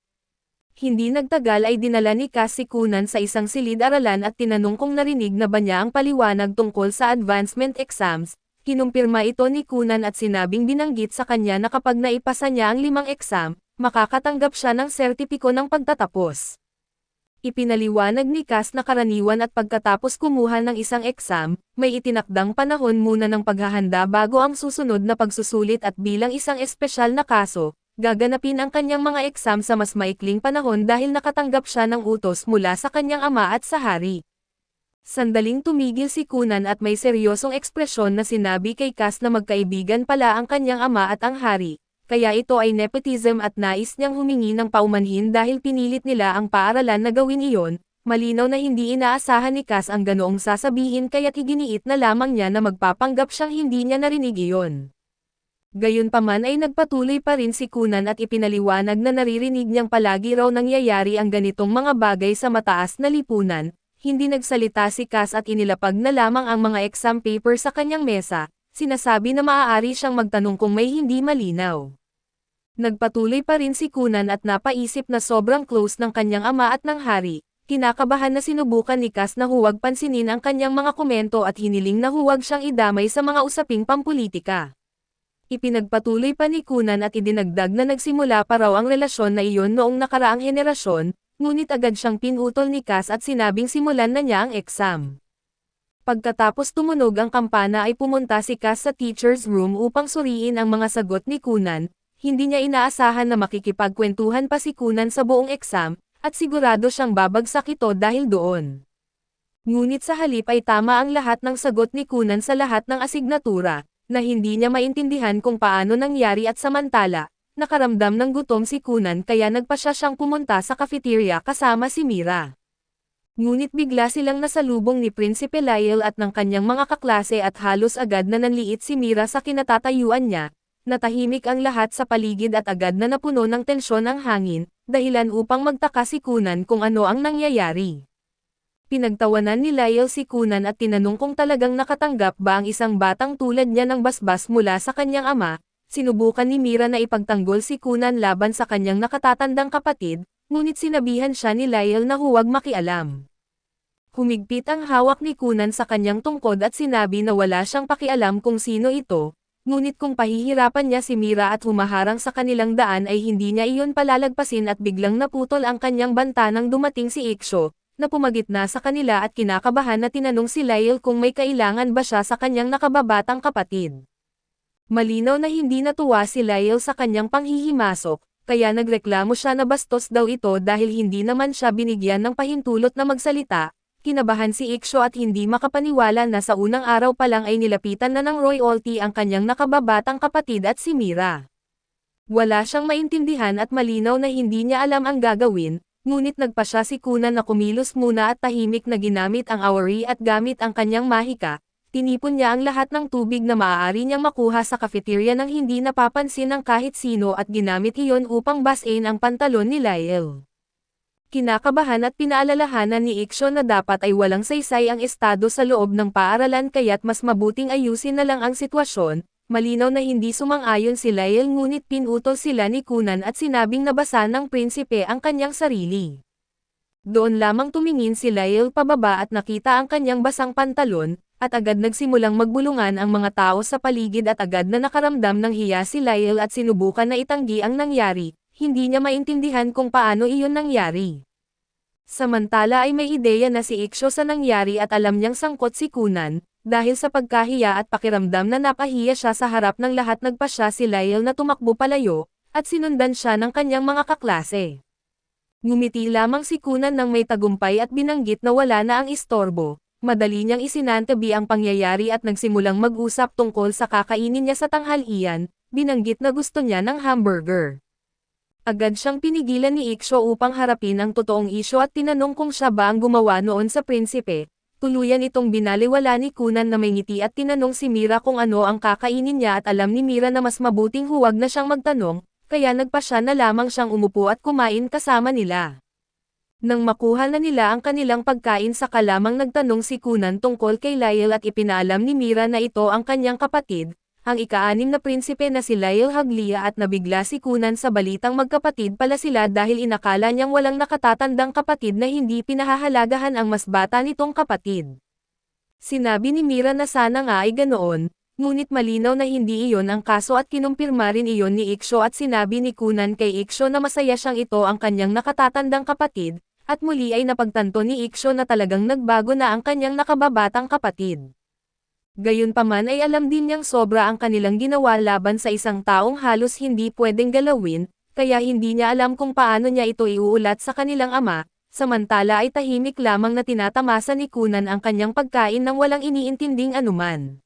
Hindi nagtagal ay dinala ni Cass si Kunan sa isang silid-aralan at tinanong kung narinig na ba niya ang paliwanag tungkol sa advancement exams. Kinumpirma ito ni Kunan at sinabing binanggit sa kanya na kapag naipasa niya ang 5 exam, makakatanggap siya ng sertipiko ng pagtatapos. Ipinaliwanag ni Cass na karaniwan at pagkatapos kumuha ng isang exam, may itinakdang panahon muna ng paghahanda bago ang susunod na pagsusulit at bilang isang espesyal na kaso, gaganapin ang kanyang mga exam sa mas maikling panahon dahil nakatanggap siya ng utos mula sa kanyang ama at sa hari. Sandaling tumigil si Kunan at may seryosong ekspresyon na sinabi kay Cass na magkaibigan pala ang kanyang ama at ang hari. Kaya ito ay nepotism at nais niyang humingi ng paumanhin dahil pinilit nila ang paaralan na gawin iyon. Malinaw na hindi inaasahan ni Cass ang ganoong sasabihin kaya't iginiit na lamang niya na magpapanggap siyang hindi niya narinig iyon. Gayunpaman ay nagpatuloy pa rin si Kunan at ipinaliwanag na naririnig niyang palagi raw nangyayari ang ganitong mga bagay sa mataas na lipunan. Hindi nagsalita si Cass at inilapag na lamang ang mga exam paper sa kanyang mesa. Sinasabi na maaari siyang magtanong kung may hindi malinaw. Nagpatuloy pa rin si Kunan at napaisip na sobrang close ng kanyang ama at ng hari. Kinakabahan na sinubukan ni Cass na huwag pansinin ang kanyang mga komento at hiniling na huwag siyang idamay sa mga usaping pampulitika. Ipinagpatuloy pa ni Kunan at idinagdag na nagsimula pa raw ang relasyon na iyon noong nakaraang henerasyon, ngunit agad siyang pinutol ni Cass at sinabing simulan na niya ang exam. Pagkatapos tumunog ang kampana ay pumunta si Cass sa teacher's room upang suriin ang mga sagot ni Kunan. Hindi niya inaasahan na makikipagkwentuhan pa si Kunan sa buong exam, at sigurado siyang babagsak ito dahil doon. Ngunit sa halip ay tama ang lahat ng sagot ni Kunan sa lahat ng asignatura, na hindi niya maintindihan kung paano nangyari at samantala, nakaramdam ng gutom si Kunan kaya nagpasya siyang pumunta sa cafeteria kasama si Mira. Ngunit bigla silang nasalubong ni Prinsipe Lyle at ng kanyang mga kaklase at halos agad na nanliit si Mira sa kinatatayuan niya. Natahimik ang lahat sa paligid at agad na napuno ng tensyon ang hangin, dahilan upang magtaka si Kunan kung ano ang nangyayari. Pinagtawanan ni Lyle si Kunan at tinanong kung talagang nakatanggap ba ang isang batang tulad niya ng basbas mula sa kanyang ama. Sinubukan ni Mira na ipagtanggol si Kunan laban sa kanyang nakatatandang kapatid, ngunit sinabihan siya ni Lyle na huwag makialam. Humigpit ang hawak ni Kunan sa kanyang tungkod at sinabi na wala siyang pakialam kung sino ito. Ngunit kung pahihirapan niya si Mira at humaharang sa kanilang daan ay hindi niya iyon palalagpasin at biglang naputol ang kanyang banta nang dumating si Iksho, na pumagitna sa kanila at kinakabahan na tinanong si Lyle kung may kailangan ba siya sa kanyang nakababatang kapatid. Malinaw na hindi natuwa si Lyle sa kanyang panghihimasok, kaya nagreklamo siya na bastos daw ito dahil hindi naman siya binigyan ng pahintulot na magsalita. Kinabahan si Iksho at hindi makapaniwala na sa unang araw pa lang ay nilapitan na ng royalty ang kanyang nakababatang kapatid at si Mira. Wala siyang maintindihan at malinaw na hindi niya alam ang gagawin, ngunit nagpasya si Kunan na kumilos muna at tahimik na ginamit ang awari at gamit ang kanyang mahika. Tinipon niya ang lahat ng tubig na maaari niyang makuha sa cafeteria nang hindi napapansin ng kahit sino at ginamit iyon upang basain ang pantalon ni Lyle. Kinakabahan at pinaalalahanan ni Iksho na dapat ay walang saysay ang estado sa loob ng paaralan kaya't mas mabuting ayusin na lang ang sitwasyon. Malinaw na hindi sumang-ayon si Lyle ngunit pinutol sila ni Kunan at sinabing nabasa ng prinsipe ang kanyang sarili. Doon lamang tumingin si Lyle pababa at nakita ang kanyang basang pantalon, at agad nagsimulang magbulungan ang mga tao sa paligid at agad na nakaramdam ng hiya si Lyle at sinubukan na itanggi ang nangyari. Hindi niya maintindihan kung paano iyon nangyari. Samantala ay may ideya na si Iksho sa nangyari at alam niyang sangkot si Kunan, dahil sa pagkahiya at pakiramdam na napahiya siya sa harap ng lahat nagpasya si Lyle na tumakbo palayo, at sinundan siya ng kanyang mga kaklase. Ngumiti lamang si Kunan nang may tagumpay at binanggit na wala na ang istorbo. Madali niyang isinantabi ang pangyayari at nagsimulang mag-usap tungkol sa kakainin niya sa tanghalian, binanggit na gusto niya ng hamburger. Agad siyang pinigilan ni Iksho upang harapin ang totoong isyu at tinanong kung siya ba ang gumawa noon sa prinsipe. Tuluyan itong binaliwala ni Kunan na may ngiti at tinanong si Mira kung ano ang kakainin niya at alam ni Mira na mas mabuting huwag na siyang magtanong, kaya nagpasya na lamang siyang umupo at kumain kasama nila. Nang makuha na nila ang kanilang pagkain saka lamang nagtanong si Kunan tungkol kay Lyle at ipinaalam ni Mira na ito ang kanyang kapatid, ang ika-6 na prinsipe na si Lyle Haglia at nabigla si Kunan sa balitang magkapatid pala sila dahil inakala niyang walang nakatatandang kapatid na hindi pinahahalagahan ang mas bata nitong kapatid. Sinabi ni Mira na sana nga ay ganoon, ngunit malinaw na hindi iyon ang kaso at kinumpirma rin iyon ni Iksho at sinabi ni Kunan kay Iksho na masaya siyang ito ang kanyang nakatatandang kapatid, at muli ay napagtanto ni Iksho na talagang nagbago na ang kanyang nakababatang kapatid. Gayunpaman ay alam din niyang sobra ang kanilang ginawa laban sa isang taong halos hindi pwedeng galawin, kaya hindi niya alam kung paano niya ito iuulat sa kanilang ama, samantala ay tahimik lamang na tinatamasa ni Kunan ang kanyang pagkain nang walang iniintinding anuman.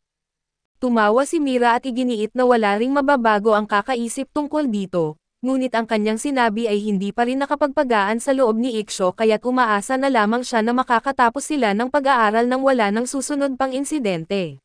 Tumawa si Mira at iginiit na wala ring mababago ang kakaisip tungkol dito. Ngunit ang kanyang sinabi ay hindi pa rin nakapagpagaan sa loob ni Iksho kaya't umaasa na lamang siya na makakatapos sila ng pag-aaral nang wala ng susunod pang insidente.